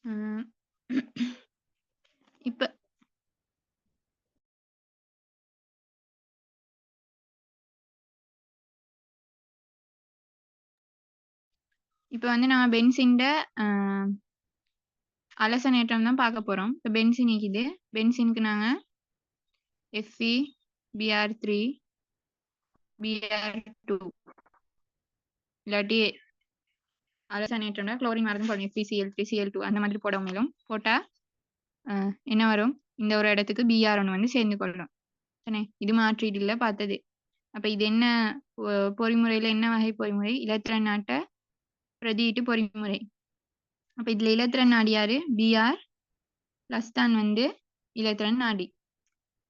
ம். இப்ப இப்ப வந்து நம்ம பென்சீன்ட அ அலசனேற்றம் தான் பார்க்க போறோம். இப்ப பென்சீன் இருக்குது. பென்சீனுக்கு நாங்க Fe, Br3, Br2 இல்லாட்டி அலசனேற்றம்னா குளோரின் மருந்து போடணும். FeCl3, Cl2 அந்த மாதிரி போட முடியும். போட்டா என்ன வரும்? இந்த ஒரு இடத்துக்கு Br1 வந்து சேர்ந்து கொள்ளும். தானே? இது மாற்றீடுல பார்த்தது. அப்ப இது என்ன பொறிமுறையில என்ன வகை பொறிமுறை? இலத்திரன் நாட்ட பிரதியீட்டு பொறிமுறை. அப்ப இதுல இலத்திரன் நாடி யாரு? Br பிளஸ் தான் வந்து இலத்திரன் நாடி.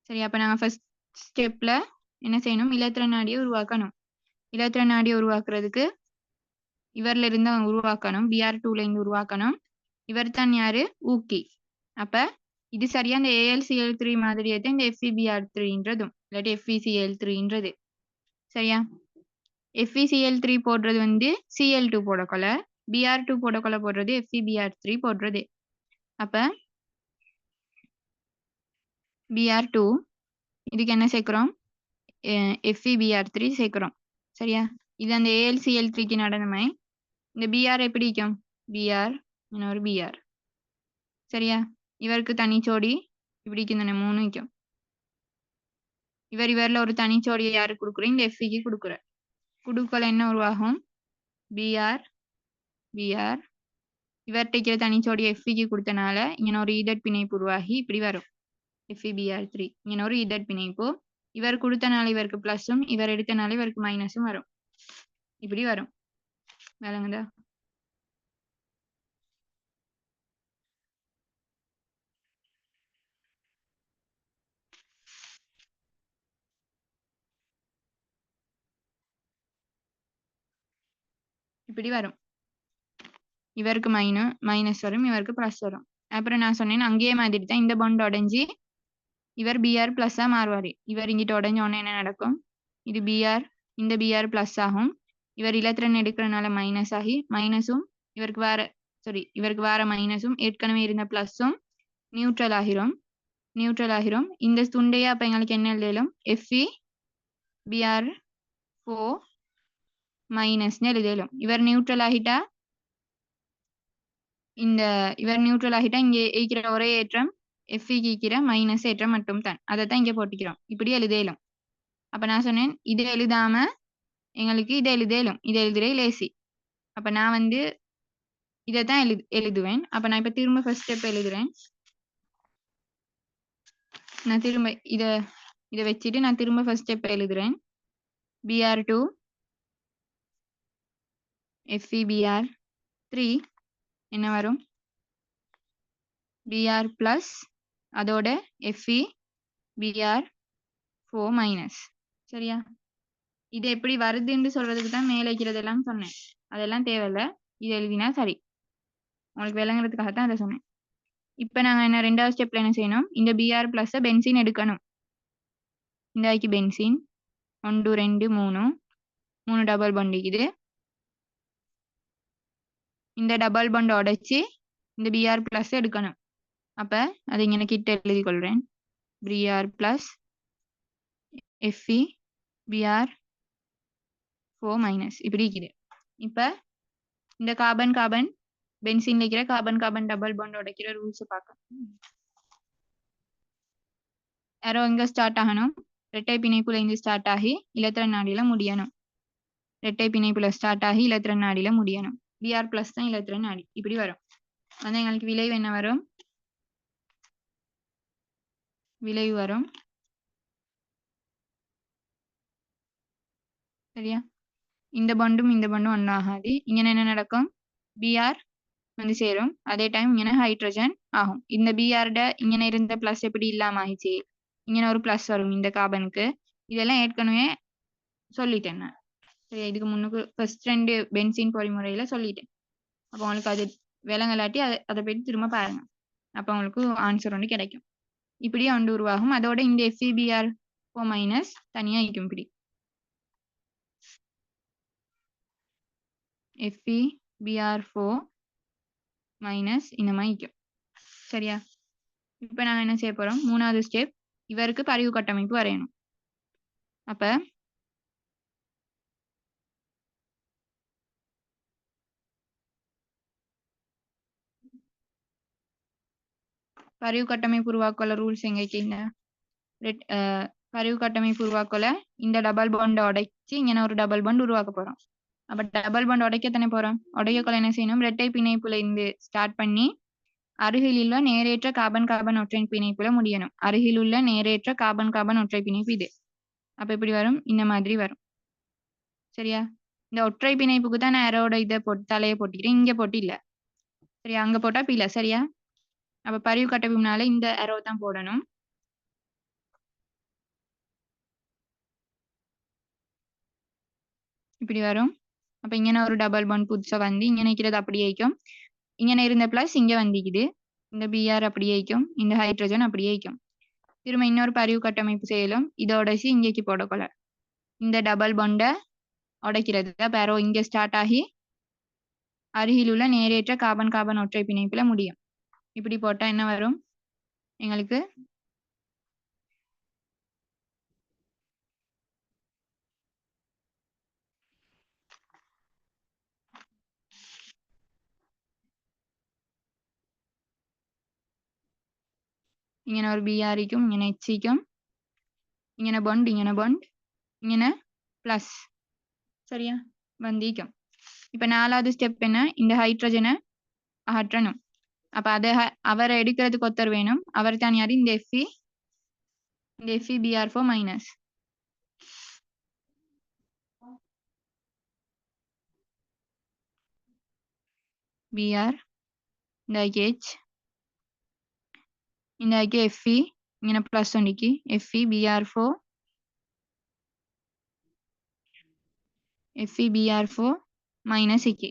சரி, அப்ப நாங்க ஃபர்ஸ்ட் ஸ்டெப்ல என்ன செய்யணும்? இலத்திரன் நாடியை உருவாக்கணும். இலத்திரன் நாடியை உருவாக்குறதுக்கு இவர்ல இருந்து உருவாக்கணும். Br2ல இருந்து உருவாக்கணும். இவர் தான் யாரு? ஊக்கி. அப்ப இது சரியா இந்த AlCl3 மாதிரியே தான் இந்த FeBr3ன்றதும் இல்லாட்டி FeCl3ன்றது. சரியா? FeCl3 போடுறது வந்து Cl2 போடக்கொள்ள, Br2 போடக்கொள்ள போடுறது FeBr3 போடுறது. அப்ப Br2 இதுக்கு என்ன சேர்க்கிறோம்? FeBr3 சேர்க்கிறோம். சரியா? இது அந்த AlCl3க்கு நடனமே. இந்த Br எப்படி இருக்கும்? Br இன்னொரு Br. சரியா? இவருக்கு தனிச்சோடி இப்படி தானே 3 நிக்கும். இவர்ல ஒரு தனிச்சோடியை யாருக்கு கொடுக்குறோம்? இந்த Feக்கு கொடுக்குற. குடுக்கல என்ன உருவாகும்? Br Br இவர்கிட்ட இருக்கிற தனிச்சோடி Feக்கு கொடுத்தனால இங்க ஒரு ஈதட் பிணைப்பு உருவாகி இப்படி வரும். FeBr3 இங்க ஒரு ஈதட் பிணைப்பு. இவர் கொடுத்தனால இவருக்கு பிளஸும் இவர் எடுத்தனால இவருக்கு மைனஸும் வரும். இப்படி வரும். விளங்குதா? இப்படி வரும். இவருக்கு மைனஸ் வரும், இவருக்கு பிளஸ் வரும். அப்புறம் நான் சொன்னேன் அங்கேயே மாதிரி தான் இந்த பாண்ட் உடைஞ்சி இவர் Br பிளஸ்ஸா மாறுவாரு. இவர் இங்கிட்ட உடஞ்ச உடனே என்ன நடக்கும்? இது Br இந்த Br பிளஸ் ஆகும். இவர் இலத்திரன் எடுக்கிறனால மைனஸ் ஆகி மைனஸும் இவருக்கு வேற மைனஸும் ஏற்கனவே இருந்த பிளஸும் நியூட்ரல் ஆகிரும். இந்த துண்டையே அப்ப எங்களுக்கு என்ன எழுதலும்? FeBr4 மைனஸ்னு எழுதலும். இவர் நியூட்ரல் ஆகிட்டா இங்க இருக்கிற ஒரே ஏற்றம் Feக்கு இருக்கிற மைனஸ் ஏற்றம் மட்டும் தான். அதைத்தான் இங்க போட்டுக்கிறோம். இப்படி எழுதலும். அப்ப நான் சொன்னேன் இதை எழுதாம எங்களுக்கு இதை எழுதலும். இதை எழுதுறே லேசி. அப்ப நான் வந்து இதைத்தான் எழுதுவேன். அப்ப நான் இப்ப திரும்ப ஃபர்ஸ்ட் ஸ்டெப் எழுதுறேன். நான் திரும்ப இதை வச்சுட்டு நான் திரும்ப ஃபர்ஸ்ட் ஸ்டெப் எழுதுறேன். Br2 FeBr3 என்ன வரும்? Br பிளஸ் அதோட FeBr4 மைனஸ். சரியா? இது எப்படி வருதுன்னு சொல்றதுக்கு தான் மேலே வைக்கிறதெல்லாம் சொன்னேன். அதெல்லாம் தேவையில்ல. இது எழுதினா சரி. உங்களுக்கு விளங்குறதுக்காகத்தான் அதை சொன்னேன். இப்ப நாங்க என்ன ரெண்டாவது ஸ்டெப்ல என்ன செய்யணும்? இந்த Br பிளஸ் பென்சீன் எடுக்கணும். இந்த பென்சீன் 1 2 3 டபுள் பாண்ட் இருக்குது. இந்த டபுள் பாண்ட் உடைச்சு இந்த Br பிளஸ் எடுக்கணும். அப்ப அதை இங்க கிட்ட எழுதி கொள்றேன். Br பிளஸ் FeBr4 மைனஸ் இப்படி இருக்குது. இப்ப இந்த கார்பன் பென்சீன்ல இருக்கிற கார்பன் டபுள் பாண்ட் உடைக்கிற ரூல்ஸ் பார்க்கணும். ஏரோ எங்க ஸ்டார்ட் ஆகணும்? இரட்டை பிணைப்புல இருந்து ஸ்டார்ட் ஆகி இலத்திரன் நாடியில முடியணும். இரட்டை பிணைப்புல ஸ்டார்ட் ஆகி இலத்திரன் நாடியில முடியணும். Br பிளஸ் தான் இலத்திரன் நாடி. இப்படி வரும். வந்து எங்களுக்கு விளைவு என்ன வரும்? விளைவு வரும். சரியா? இந்த பாண்டும் ஒன்னாகாது. இங்க என்ன நடக்கும்? Br வந்து சேரும். அதே டைம் இங்க ஹைட்ரஜன் ஆகும். இந்த Br இங்க இருந்த பிளஸ் எப்படி இல்லாம ஆயிடுச்சு? இங்க ஒரு பிளஸ் வரும் இந்த கார்பனுக்கு. இதெல்லாம் ஏற்கனவே சொல்லிட்டேன் நான். சரியா? இதுக்கு முன்னுக்கு ஃபர்ஸ்ட் 2 பென்சீன் பொறிமுறையில சொல்லிட்டேன். அப்போ உங்களுக்கு அது விலங்கலாட்டி அதை போயிட்டு திரும்ப பாருங்க. அப்ப உங்களுக்கு ஆன்சர் ஒன்று கிடைக்கும். இப்படியே ஒன்று உருவாகும். அதோட இந்த FeBr4 மைனஸ் தனியா இருக்கும். இப்படி FeBr4 மைனஸ் இந்த மாதிரி நிற்கும். சரியா? இப்போ நாங்கள் என்ன செய்ய போகிறோம், 3வது ஸ்டெப், இவருக்கு பரிவு கட்டமைப்பு வரையணும். அப்போ பரிவு கட்டமைப்பு உருவாக்கல ரூல்ஸ் எங்க பரிவு கட்டமைப்பு உருவாக்கல இந்த டபுள் பாண்டை உடைச்சு இங்கே ஒரு டபுள் பாண்ட் உருவாக்க போகிறோம். அப்போ டபுள் பாண்ட் உடைக்கத்தானே போகிறோம். உடையக்கொள்ள என்ன செய்யணும், இரட்டை பிணைப்புல இருந்து ஸ்டார்ட் பண்ணி அருகிலுள்ள நேரேற்ற கார்பன் கார்பன் ஒற்றை பிணைப்புல முடியணும். அருகிலுள்ள நேரேற்ற கார்பன் கார்பன் ஒற்றை பிணைப்பு இது. அப்ப எப்படி வரும், இந்த மாதிரி வரும். சரியா? இந்த ஒற்றை பிணைப்புக்கு தான் நான் அரோட இதை போட்டு தலையை போட்டிக்கிறேன், இங்க போட்டு இல்ல. சரியா? அங்க போட்டா பில. சரியா? அப்ப பரிவு கட்டமைப்புனால இந்த அரோ தான் போடணும். இப்படி வரும். அப்ப இங்க ஒரு டபுள் பாண்ட் புதுசா வந்து இங்க நிக்கிறது அப்படியே இருக்கும். இங்க இருந்த பிளஸ் இங்க வந்திக்குது. இந்த பிஆர் அப்படியே இருக்கும், இந்த ஹைட்ரஜன் அப்படியே இருக்கும். திரும்ப இன்னொரு பரிவு கட்டமைப்பு செய்யலாம். இதோட இங்கேக்கு போடக்கொள்ள இந்த டபுள் பாண்டை உடைக்கிறது. பேரோ இங்க ஸ்டார்ட் ஆகி அருகிலுள்ள நேரேற்ற கார்பன் கார்பன் ஒற்றை பிணைப்புல முடியும். இப்படி போட்டா என்ன வரும் எங்களுக்கு, இங்கே ஒரு பிஆரிக்கும் இங்கே ஹெச்சிக்கும் இங்கே பாண்ட் இங்கே பிளஸ். சரியா? வந்திக்கும். இப்ப 4வது ஸ்டெப் என்ன, இந்த ஹைட்ரஜனை அகற்றணும். அப்ப அதை அவரை எடுக்கிறதுக்கு ஒருத்தர் வேணும். அவர் தான் யாரு, இந்த எஃப்இ பிஆர்4 மைனஸ் பிஆர், இந்த ஹெச், இந்த எஃப்இ இங்கே பிளஸ் ஒன்றிக்கு எஃப்இ பிஆர்4 மைனஸ் இக்கு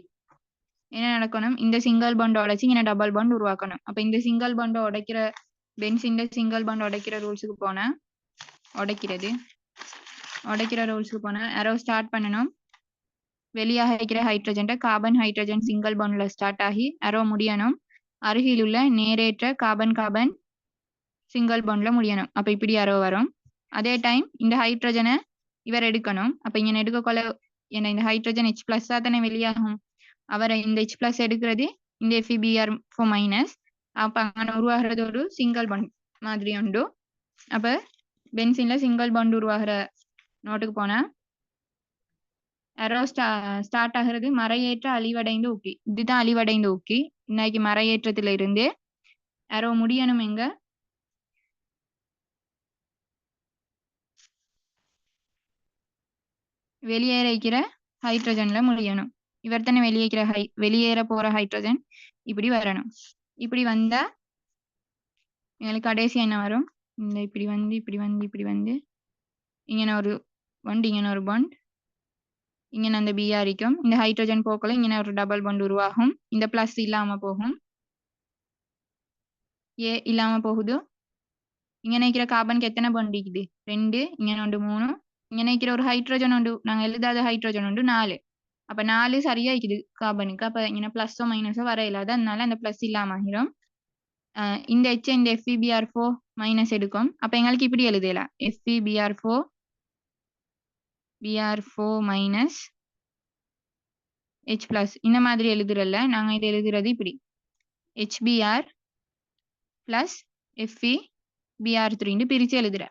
என்ன நடக்கணும், இந்த சிங்கிள் பாண்ட் உடைச்சு இங்கே டபுள் பாண்ட் உருவாக்கணும். அப்ப இந்த சிங்கிள் பாண்ட் உடைக்கிற பென்சின் சிங்கிள் பாண்ட் உடைக்கிற ரூல்ஸுக்கு போனா உடைக்கிற ரூல்ஸுக்கு போனா அரோ ஸ்டார்ட் பண்ணணும். வெளியாக இருக்கிற ஹைட்ரஜன் கார்பன் ஹைட்ரஜன் சிங்கிள் பாண்ட்ல ஸ்டார்ட் ஆகி அரோ முடியணும். அருகில் உள்ள நேரேற்ற கார்பன் கார்பன் சிங்கிள் பாண்ட்ல முடியணும். அப்ப இப்படி அரோ வரும். அதே டைம் இந்த ஹைட்ரஜனை இவர் எடுக்கணும். அப்ப இங்க எடுக்கக்கொள்ள இந்த ஹைட்ரஜன் H பிளஸ் தானே வெளியாகும். அவரை இந்த H பிளஸ் எடுக்கிறது இந்த FeBr4 மைனஸ். அப்ப அங்கே உருவாகிறது ஒரு சிங்கிள் பாண்ட் மாதிரி உண்டு. அப்ப பென்சின்ல சிங்கிள் பாண்ட் உருவாகிற நோட்டுக்கு போனா அரோ ஸ்டார்ட் ஆகிறது மறையேற்ற அழிவடைந்த ஊக்கி. இதுதான் அழிவடைந்த ஊக்கி. இன்னைக்கு மறையேற்றத்துல இருந்து அரோ முடியணும் எங்க, வெளியேற இருக்கிற ஹைட்ரஜன்ல முடியணும். இவர் தானே வெளியேற போற ஹைட்ரஜன் இப்படி வரணும். இப்படி வந்தா எங்களுக்கு கடைசி என்ன வரும், இந்த இப்படி வந்து இங்கே ஒரு பாண்ட் இங்கே ஒரு பாண்ட் இங்கே அந்த பிஆரிக்கும் இந்த ஹைட்ரஜன் போக்கல இங்கே ஒரு டபுள் பாண்ட் உருவாகும். இந்த பிளஸ் இல்லாம போகும், ஏ இல்லாம போகுது. இங்க நினைக்கிற கார்பனுக்கு எத்தனை பாண்ட் இருக்குது, 2, இங்கே 3, இங்க நினைக்கிற ஒரு ஹைட்ரஜன் உண்டு, நாங்க எழுதாத ஹைட்ரஜன் உண்டு 4. அப்ப 4 சரியா இருக்குது கார்பனுக்கு. அப்ப இங்கே பிளஸோ மைனஸோ வர இல்லாத, அதனால அந்த பிளஸ் இல்லாம ஆகிரும். இந்த H இந்த FeBr4 மைனஸ் எடுக்கும். அப்ப எங்களுக்கு இப்படி எழுதலாம், FeBr4 மைனஸ் H பிளஸ். இந்த மாதிரி எழுதுறல, நாங்க இதை எழுதுறது இப்படி HBr பிளஸ் FeBr3 பிரிச்சு எழுதுற.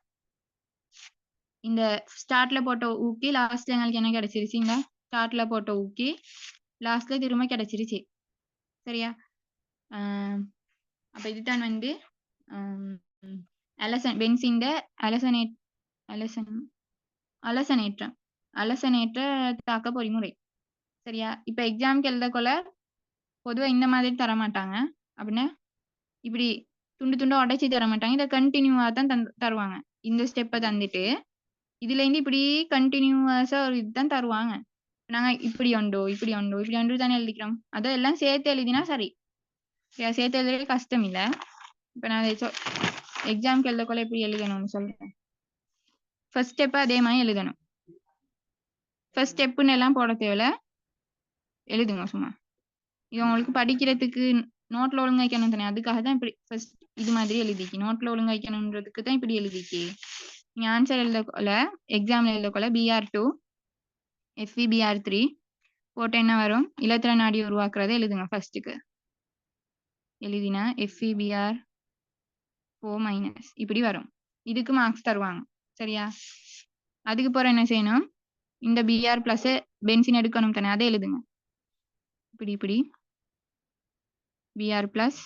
இந்த ஸ்டார்ட்ல போட்ட ஊக்கி லாஸ்ட்ல எங்களுக்கு என்ன கிடைச்சிருச்சு, இந்த ஸ்டார்ட்ல போட்ட ஊக்கி லாஸ்ட்ல திரும்ப கிடைச்சிருச்சு. சரியா? அப்ப இதுதான் வந்து பென்சின் அலசனேற்ற தாக்க பொறிமுறை. சரியா? இப்ப எக்ஸாமுக்கு எழுதக்கொள்ள பொதுவா இந்த மாதிரி தர மாட்டாங்க. அப்படின்னா இப்படி துண்டு துண்டா உடைச்சி தர மாட்டாங்க, இதை கண்டினியூவா தான் தருவாங்க. இந்த ஸ்டெப்பை தந்துட்டு இதுல இருந்து இப்படி கண்டினியூவஸா ஒரு இதுதான் தருவாங்க. நாங்க இப்படி ஒன்று தானே எழுதிக்கிறோம். அதெல்லாம் சேர்த்து எழுதினா சரி. சேர்த்து எழுதுறது கஷ்டம் இல்ல. இப்ப நான் எக்ஸாமுக்கு எழுதக்கொள்ள எப்படி எழுதணும்னு சொல்றேன். ஃபர்ஸ்ட் ஸ்டெப் அதே மாதிரி எழுதணும். ஃபர்ஸ்ட் ஸ்டெப்புன்னு எல்லாம் போட தேவையில்ல, எழுதுங்க சும்மா. இது உங்களுக்கு படிக்கிறதுக்கு நோட்ல ஒழுங்கா வைக்கணும் தானே, அதுக்காக தான் இப்படி ஃபர்ஸ்ட் இது மாதிரி எழுதிக்கி. நோட்ல ஒழுங்கா வைக்கணுன்றதுக்கு தான் இப்படி எழுதிக்கி. நீங்க ஆன்சர் எழுதக்கொள்ள எக்ஸாம்ல எழுதக்கொள்ள BR2 FVBR3 போட்டு என்ன வரும், இலத்திர நாடி உருவாக்குறதை எழுதுங்க. ஃபர்ஸ்ட்டுக்கு எழுதினா FVBR4- இப்படி வரும். இதுக்கு மார்க்ஸ் தருவாங்க. சரியா? அதுக்கு போற என்ன செய்யணும், இந்த BR பிளஸ் பென்சின் எடுக்கணும் தானே, அதை எழுதுங்க. இப்படி இப்படி BR பிளஸ்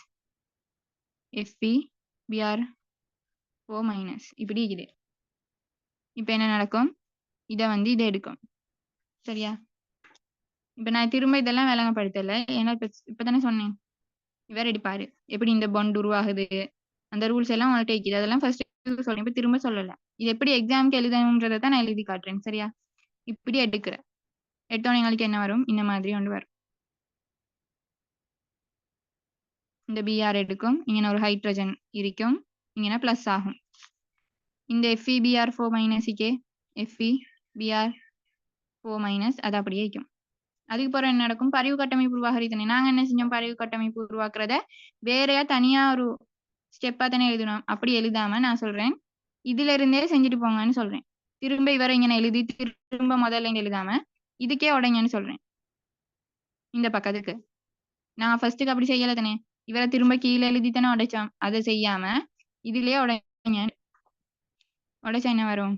FVBR4- இப்படி இருக்குது. இப்ப என்ன நடக்கும், இதை வந்து இதை எடுக்கும். சரியா? இப்ப நான் திரும்ப இதெல்லாம் விளங்கப்படுத்தல, ஏன்னா இப்பதானே சொன்னேன். இவர் எடுப்பாரு எப்படி இந்த பாண்ட் உருவாகுது, அந்த ரூல்ஸ் எல்லாம் உங்கள்ட்ட இருக்குது. அதெல்லாம் ஃபர்ஸ்ட் சொல்றேன், இப்ப திரும்ப சொல்லல. இது எப்படி எக்ஸாம்க்கு எழுதணும்ன்றதை தான் நான் எழுதி காட்டுறேன். சரியா? இப்படி எடுக்கிறேன். எடுத்தோன்னே எங்களுக்கு என்ன வரும், இந்த மாதிரி ஒன்று வரும். இந்த BR எடுக்கும், இங்கே ஒரு ஹைட்ரஜன் இருக்கும், இங்கே பிளஸ் ஆகும். இந்த FeBr4- FeBr4- அது அப்படியே இருக்கும். அதுக்கு பிறகு என்ன நடக்கும், பரிவு கட்டமைப்பு உருவாகிறதுனே. நாங்க என்ன செஞ்சோம், பரிவு கட்டமைப்பு உருவாக்குறத வேறையா தனியா ஒரு ஸ்டெப்பா தானே எழுதணும். அப்படி எழுதாம நான் சொல்றேன், இதுல இருந்தே செஞ்சுட்டு போங்கன்னு சொல்றேன். திரும்ப இவரை இங்க எழுதி திரும்ப முதல்ல இங்க எழுதாம இதுக்கே உடைங்கன்னு சொல்றேன். இந்த பக்கத்துக்கு நான் ஃபர்ஸ்ட்டுக்கு அப்படி செய்யல தானே, இவரை திரும்ப கீழே எழுதி தானே உடைச்சோம். அதை செய்யாம இதுலயே உடைங்க. உடைச்சா என்ன வரும்,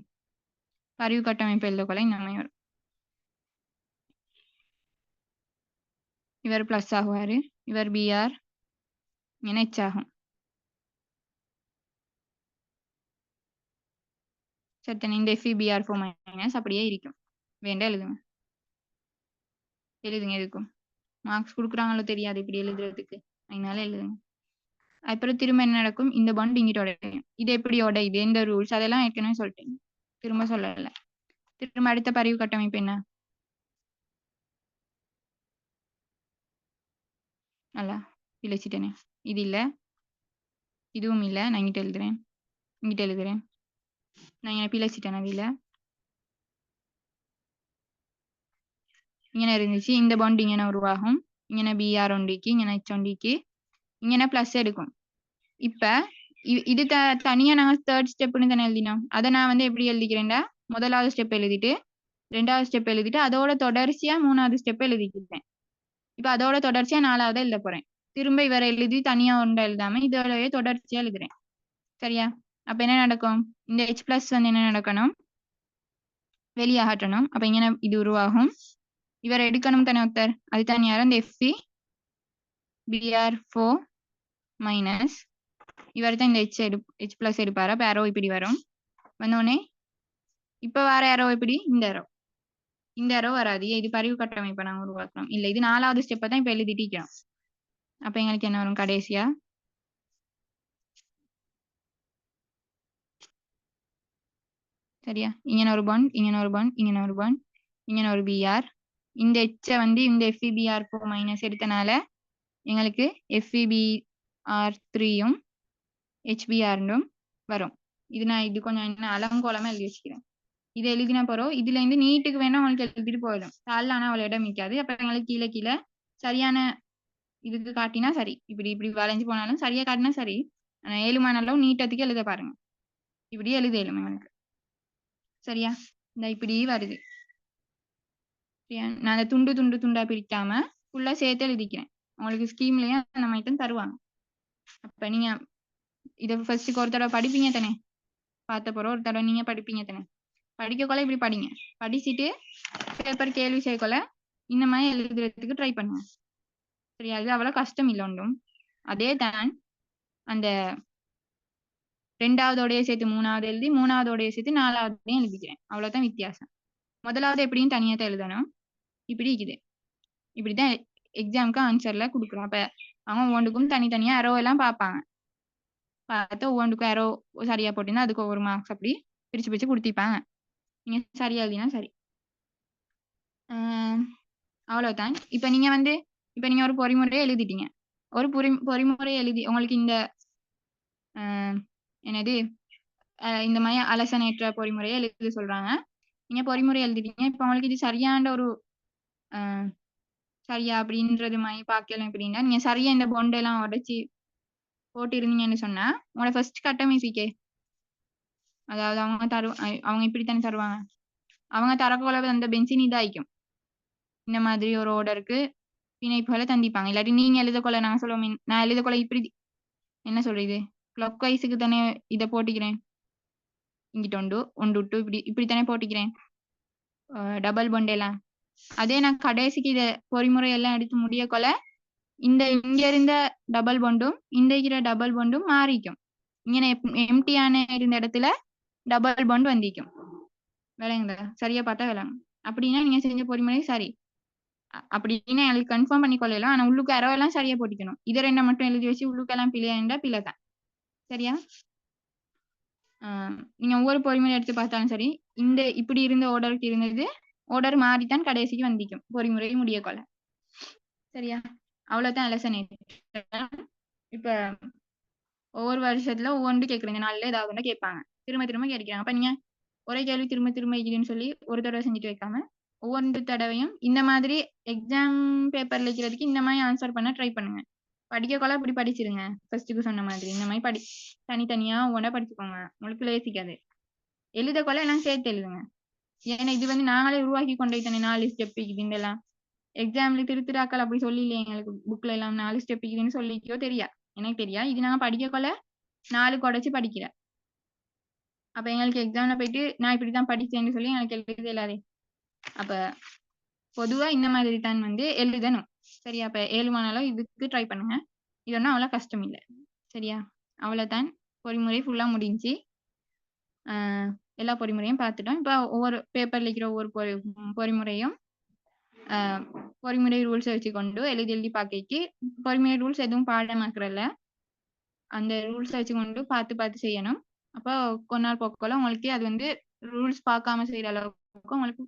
பரிவு கட்டமைப்பு எழுதக்கொள்ள இந்த மாதிரி வரும். இவர் பிளஸ் ஆகுவாரு, இவர் BR H ஆகும். சரி, இந்த FeBr4- அப்படியே இருக்கும். வேண்டாம் எழுதுங்க. எழுதுங்க. எதுக்கும் மார்க்ஸ் கொடுக்குறாங்களோ தெரியாது இப்படி எழுதுறதுக்கு, அதனால எழுதுங்க. அப்புறம் திரும்ப என்ன நடக்கும், இந்த பாண்ட் இங்கிட்ட உடையும். இது எப்படி உடையுது, எந்த ரூல்ஸ், அதெல்லாம் ஏற்கனவே சொல்லிட்டேன், திரும்ப சொல்லல. திரும்ப அடுத்த பரிவு கட்டமைப்பு என்ன, நல்லா இழைச்சிட்டேனே. இது இல்ல, இதுவும் இல்ல, நான் இங்கிட்ட எழுதுறேன், இங்கிட்ட எழுதுறேன். நான் இங்கே பிழைச்சிட்டேன். அது இல்ல, இங்கே இருந்துச்சு. இந்த பாண்ட் இங்கே உருவாகும். இங்கே BR ஒண்டிக்கு, இங்கே H ஒண்டிக்கு, இங்கே பிளஸ் எடுக்கும். இப்ப இது தனியா நாங்க தேர்ட் ஸ்டெப்னு தானே எழுதினோம். அதை நான் வந்து எப்படி எழுதிக்கிறேன்டா, முதலாவது ஸ்டெப் எழுதிட்டு ரெண்டாவது ஸ்டெப் எழுதிட்டு அதோட தொடர்ச்சியா மூணாவது ஸ்டெப் எழுதிக்கிட்டேன். இப்ப அதோட தொடர்ச்சியா நாலாவது எழுத போறேன். திரும்ப இவரை எழுதி தனியா ஒன்றை எழுதாம இதோடவே தொடர்ச்சியா எழுதுறேன். சரியா? அப்ப என்ன நடக்கும், இந்த H+ வந்து என்ன நடக்கணும், வெளியாகட்டணும். அப்ப இங்க இது உருவாகும். இவரை எடுக்கணும் தானே ஒருத்தர், அது தான் யாரும் இந்த FeBr4- இவர் தான் இந்த H+ எடுப்பாரு. அப்ப arrow இப்படி வரும். வந்தோடனே இப்ப வேற arrow இப்படி, இந்த arrow வராது. இது பரிவு கட்டமைப்பை நாங்க உருவாக்கணும். இல்ல, இது நாலாவது ஸ்டெப்பை தான் இப்ப எழுதிட்டிருக்கோம். அப்ப எங்களுக்கு என்ன வரும் கடைசியா, சரியா, இங்க ஒரு பாண்ட், இங்க ஒரு பாண்ட், இங்க ஒரு பாண்ட், இங்க ஒரு BR. இந்த H வந்து இந்த FeBr4- எடுத்தனால எங்களுக்கு FeBr3யும் HBr வரும். இது நான் இது கொஞ்சம் என்ன அலங்கோலமா எழுதி வச்சுக்கிறேன். இது எழுதின போறோம். இதுல இருந்து நீட்டுக்கு வேணா உங்களுக்கு எழுதிட்டு போயிடும். தாள் ஆனா அவளை இடம் மிக்காது. அப்ப எங்களுக்கு கீழே கீழே சரியான இதுக்கு காட்டினா சரி. இப்படி இப்படி வளைஞ்சு போனாலும் சரியா காட்டினா சரி. ஆனா 7 அளவு நீட்டத்துக்கு எழுத பாருங்க. இப்படி எழுத இயலும் எனக்கு. சரியா? இந்த இப்படி வருது. சரியா? நான் அந்த துண்டு துண்டு துண்டா பிரிக்காம ஃபுல்லா சேர்த்து எழுதிக்கிறேன். உங்களுக்கு ஸ்கீம்லயும் அந்த மாதிரி தான் தருவாங்க. அப்ப நீங்க இதை ஃபர்ஸ்ட்டுக்கு ஒரு தடவை படிப்பீங்க தானே, பார்த்த போறோம் ஒரு தடவை நீங்க படிப்பீங்க தானே. படிக்கக்குள்ள இப்படி படிங்க. படிச்சுட்டு பேப்பர் கேள்வி செய்யக்குள்ள இந்த மாதிரி எழுதுறதுக்கு ட்ரை பண்ணுங்க. சரியா? அது அவ்வளவு கஷ்டம் இல்லை ஒன்றும். அதே தான் அந்த ரெண்டாவதோடைய சேர்த்து மூணாவது எழுதி மூணாவதோடைய சேர்த்து நாலாவதையும் எழுதிக்கிறேன். அவ்வளவுதான் வித்தியாசம். முதலாவது எப்படியும் தனியா தான் எழுதணும். இப்படி இருக்குது. இப்படிதான் எக்ஸாமுக்கு ஆன்சர்ல கொடுக்குறோம். அப்ப அவங்க ஒவ்வொன்றுக்கும் தனித்தனியா அரோ எல்லாம் பார்ப்பாங்க. பார்த்து ஒவ்வொன்றுக்கும் அரோ சரியா போட்டீங்கன்னா அதுக்கு ஒவ்வொரு மார்க்ஸ் அப்படி பிரிச்சு பிரிச்சு கொடுத்திப்பாங்க. நீங்க சரியா எழுதினா சரி. அவ்வளவுதான். இப்ப நீங்க வந்து இப்ப நீங்க ஒரு பொறிமுறையை எழுதிட்டீங்க. ஒரு பொறிமுறை எழுதி உங்களுக்கு இந்த என்னது இந்த மாதிரி அலசனேற்ற பொறிமுறையை எழுத சொல்றாங்க. நீங்க பொறிமுறை எழுதிட்டீங்க. இப்ப உங்களுக்கு இது சரியான ஒரு சரியா அப்படின்றது மாதிரி பார்க்கலாம். எப்படின்னா நீங்க சரியா இந்த bond எல்லாம் உடைச்சு போட்டிருந்தீங்கன்னு சொன்னா உங்களோட ஃபர்ஸ்ட் கட்டமைப்பிக்கே அதாவது அவங்க இப்படித்தானே தருவாங்க. அவங்க தரக்குள்ள அந்த பென்சின் இதாயிக்கும். இந்த மாதிரி ஒரு ஆர்டருக்கு பிணைப்புகளை தந்திப்பாங்க. இல்லாட்டி நீங்க எழுதக்கொள்ள நாங்க சொல்லுவோம் நான் எழுதக்கொள்ள இப்படி என்ன சொல்றது கிளாக் வைஸுக்கு தானே இதை போட்டிக்கிறேன். இங்கிட்ட ஒன்று ஒன்று விட்டு இப்படித்தானே போட்டிக்கிறேன் டபுள் bond எல்லாம். அதே நான் கடைசிக்கு இதை பொறிமுறை எல்லாம் எடுத்து முடியக்கொள்ள இங்க இருந்த டபுள் bondம் இந்த இருக்கிற டபுள் bondம் மாறிக்கும். இங்கே எம்டியான இருந்த இடத்துல டபுள் bond வந்திக்கும். விளங்குதா? சரியா பார்த்தா விளங்கும். அப்படின்னா நீங்க செஞ்ச பொறிமுறை சரி அப்படின்னு எனக்கு கன்ஃபார்ம் பண்ணி கொள்ளலாம். ஆனா உள்ளுக்கு அறவெல்லாம் சரியா போட்டிக்கணும். இதை ரெண்டை மட்டும் எழுதி வச்சு உள்ளுக்கெல்லாம் பிள்ளையா பிள்ளை தான். சரியா? நீங்க ஒவ்வொரு பொறிமுறை எடுத்து பார்த்தாலும் சரி இந்த இப்படி இருந்த ஆர்டருக்கு இருந்தது ஆர்டர் மாறித்தான் கடைசிக்கு வந்திக்கும் பொறிமுறை முடிய கொள்ள. சரியா? அவ்வளவுதான் லெசன். இப்ப ஒவ்வொரு வருஷத்துல ஒவ்வொன்று கேட்குறீங்க. நாளில் ஏதாவது ஒன்று கேட்பாங்க. திரும்ப திரும்ப கேட்கிறாங்க. அப்ப நீங்க ஒரே கேள்வி திரும்ப திரும்ப இருக்குதுன்னு சொல்லி ஒரு தடவை செஞ்சுட்டு வைக்காம ஒவ்வொரு தடவையும் இந்த மாதிரி எக்ஸாம் பேப்பர்ல இருக்கிறதுக்கு இந்த மாதிரி ஆன்சர் பண்ண ட்ரை பண்ணுங்க. படிக்கக்கொள்ள இப்படி படிச்சிருங்க. ஃபர்ஸ்ட்டுக்கு சொன்ன மாதிரி இந்த மாதிரி தனித்தனியா ஒவ்வொன்றா படிச்சுக்கோங்க. உங்களுக்கு லேசிக்காது. எழுதக்கொள்ள எல்லாம் சேர்த்து எழுதுங்க. ஏன்னா இது நாங்களே உருவாக்கி கொண்டே தானே 4 ஸ்டெப் இருக்குதுலாம் எக்ஸாம்ல திருத்திராக்கள் அப்படி சொல்லலையே எங்களுக்கு புக்ல எல்லாம் 4 ஸ்டெப் இருக்குதுன்னு சொல்லிக்கோ தெரியா. எனக்கு தெரியா. இது நாங்க படிக்கக்கொள்ள 4 குறைச்சு படிக்கிறேன். அப்ப எங்களுக்கு எக்ஸாம்ல போயிட்டு நான் இப்படிதான் படிச்சேன்னு சொல்லி எனக்கு எழுது எல்லாரே. அப்ப பொதுவா இந்த மாதிரி தான் எழுதணும். சரியா? அப்ப 7 மாநாளும் இதுக்கு ட்ரை பண்ணுங்க. இது ஒன்றும் அவ்வளோ கஷ்டம் இல்லை. சரியா? அவ்வளவுதான். பொறிமுறை ஃபுல்லா முடிஞ்சு எல்லா பொறிமுறையும் பார்த்துட்டோம். இப்ப ஒவ்வொரு பேப்பர்ல இருக்கிற ஒவ்வொரு பொறிமுறையும் பொறிமுறை ரூல்ஸ் வச்சுக்கொண்டு எழுதி பார்க்க பொறிமுறை ரூல்ஸ் எதுவும் பாடமாக்குறல அந்த ரூல்ஸ் வச்சுக்கொண்டு பார்த்து செய்யணும். அப்போ கொஞ்ச நாள் போக்கல உங்களுக்கு அது ரூல்ஸ் பார்க்காம செய்யற அளவுக்கு உங்களுக்கு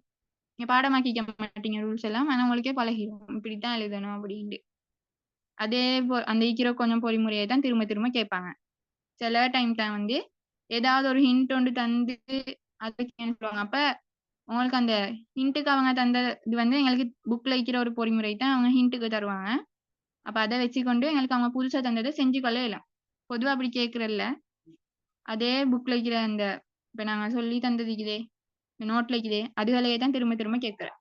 நீங்க பாடமாக்கிக்க மாட்டீங்க ரூல்ஸ் எல்லாம். ஆனா உங்களுக்கே பழகிடும் இப்படித்தான் எழுதணும் அப்படின்ட்டு. அதே அந்த இருக்கிற கொஞ்சம் பொறிமுறையை தான் திரும்ப திரும்ப கேட்பாங்க. சில டைம் தான் ஏதாவது ஒரு ஹிண்ட் ஒன்று தந்து அதுக்கு சொல்லுவாங்க. அப்ப உங்களுக்கு அந்த ஹிண்ட்டுக்கு அவங்க தந்த இது எங்களுக்கு புக்ல இருக்கிற ஒரு பொறிமுறை தான் அவங்க ஹிண்ட்டுக்கு தருவாங்க. அப்ப அதை வச்சுக்கொண்டு எங்களுக்கு அவங்க புதுசா தந்ததை செஞ்சு கொள்ளலாம். பொதுவா அப்படி கேட்கறதில்ல. அதே புக்ல இருக்கிற அந்த இப்ப நாங்க சொல்லி தந்தது இதே நோட்ல இருக்குதே அதுகளையே தான் திரும்ப திரும்ப கேட்கிறேன்.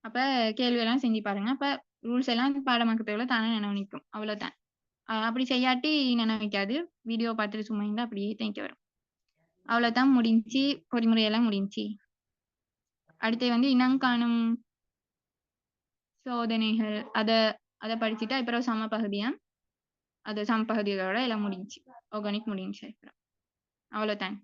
அப்ப கேள்வி எல்லாம் செஞ்சு பாருங்க. அப்ப ரூல்ஸ் எல்லாம் பாடமாக்கத்தோட தானே நினைக்கும். அவ்வளவுதான். அப்படி செய்யாட்டி நினைக்காது. வீடியோ பார்த்துட்டு சும்மா இருந்தா அப்படியே தேங்க வரும். அவ்வளவுதான் முடிஞ்சு பொறிமுறையெல்லாம் முடிஞ்சு. அடுத்து இனம் காணும் சோதனைகள் அத படிச்சுட்டா அப்புறம் சமபகுதியா அது சமபகுதியோட எல்லாம் முடிஞ்சு ஆர்கானிக் முடிஞ்சு அவ்வளவுதான்.